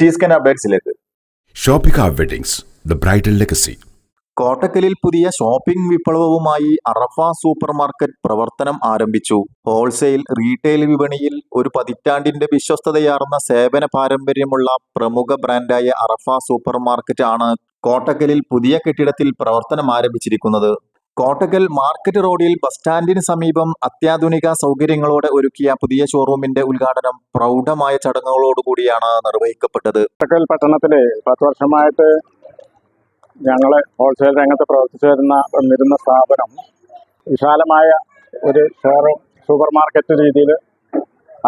City scan അപ്ഡേറ്റ്സിലേക്ക്. ഷോപ്പിക weddings, the bridal legacy. കോട്ടക്കലിൽ പുതിയ ഷോപ്പിംഗ് വിപ്ലവവുമായി അറഫ സൂപ്പർ മാർക്കറ്റ് പ്രവർത്തനം ആരംഭിച്ചു. ഹോൾസെയിൽ, റീറ്റെയിൽ വിപണിയിൽ ഒരു പതിറ്റാണ്ടിന്റെ വിശ്വസ്തതയാർന്ന സേവന പാരമ്പര്യമുള്ള പ്രമുഖ ബ്രാൻഡായ അറഫ സൂപ്പർ മാർക്കറ്റ് ആണ് കോട്ടക്കലിൽ പുതിയ കെട്ടിടത്തിൽ പ്രവർത്തനം ആരംഭിച്ചിരിക്കുന്നത്. കോട്ടക്കൽ മാർക്കറ്റ് റോഡിൽ ബസ് സ്റ്റാൻഡിന് സമീപം അത്യാധുനിക സൗകര്യങ്ങളോടെ ഒരുക്കിയ പുതിയ ഷോറൂമിന്റെ ഉദ്ഘാടനം പ്രൗഢമായ ചടങ്ങുകളോടുകൂടിയാണ് നിർവഹിക്കപ്പെട്ടത്. കോട്ടക്കൽ പട്ടണത്തിലെ 10 വർഷമായിട്ട് ഞങ്ങൾ ഹോൾസെയിൽ രംഗത്ത് പ്രവർത്തിച്ചു വന്നിരുന്ന സ്ഥാപനം വിശാലമായ ഒരു ഷോറൂം സൂപ്പർ മാർക്കറ്റ് രീതിയിൽ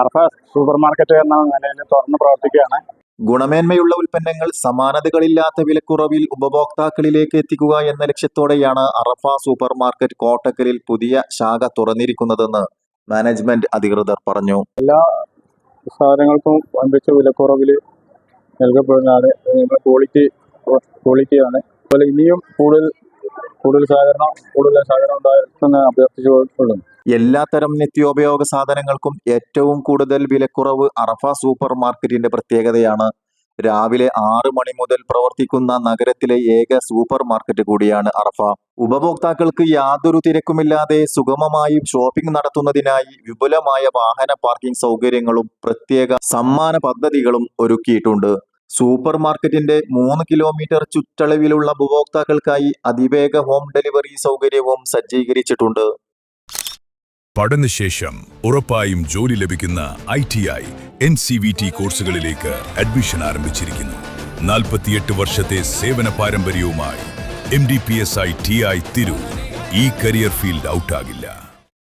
അർഫ സൂപ്പർ മാർക്കറ്റ് എന്ന നിലയിൽ തുറന്ന് പ്രവർത്തിക്കുകയാണ്. ഗുണമേന്മയുള്ള ഉൽപ്പന്നങ്ങൾ സമാനതകളില്ലാത്ത വിലക്കുറവിൽ ഉപഭോക്താക്കളിലേക്ക് എത്തിക്കുക എന്ന ലക്ഷ്യത്തോടെയാണ് അറഫ സൂപ്പർ മാർക്കറ്റ് കോട്ടക്കലിൽ പുതിയ ശാഖ തുറന്നിരിക്കുന്നതെന്ന് മാനേജ്മെന്റ് അധികൃതർ പറഞ്ഞു. എല്ലാ സാധനങ്ങൾക്കും വമ്പിച്ച വിലക്കുറവിൽ നൽകപ്പെടുന്നതാണ്. ക്വാളിറ്റിയാണ്. അതുപോലെ ഇനിയും കൂടുതൽ സഹകരണം ഉണ്ടായിരുന്നെന്ന് അഭ്യർത്ഥിച്ചുകൊള്ളുന്നു. എല്ലാത്തരം നിത്യോപയോഗ സാധനങ്ങൾക്കും ഏറ്റവും കൂടുതൽ വിലക്കുറവ് അറഫ സൂപ്പർ മാർക്കറ്റിന്റെ പ്രത്യേകതയാണ്. രാവിലെ 6 മണി മുതൽ പ്രവർത്തിക്കുന്ന നഗരത്തിലെ ഏക സൂപ്പർ മാർക്കറ്റ് കൂടിയാണ് അറഫ. ഉപഭോക്താക്കൾക്ക് യാതൊരു തിരക്കുമില്ലാതെ സുഗമമായി ഷോപ്പിംഗ് നടത്തുന്നതിനായി വിപുലമായ വാഹന പാർക്കിംഗ് സൗകര്യങ്ങളും പ്രത്യേക സമ്മാന പദ്ധതികളും ഒരുക്കിയിട്ടുണ്ട്. സൂപ്പർ മാർക്കറ്റിന്റെ 3 കിലോമീറ്റർ ചുറ്റളവിലുള്ള ഉപഭോക്താക്കൾക്കായി അതിവേഗ ഹോം ഡെലിവറി സൗകര്യവും സജ്ജീകരിച്ചിട്ടുണ്ട്. പഠനശേഷം ഉറപ്പായും ജോലി ലഭിക്കുന്ന ITI NCVT കോഴ്സുകളിലേക്ക് അഡ്മിഷൻ ആരംഭിച്ചിരിക്കുന്നു. 48 വർഷത്തെ സേവന പാരമ്പര്യവുമായി MDPSI TI തിരൂർ. ഈ കരിയർ ഫീൽഡ് ഔട്ടാകില്ല.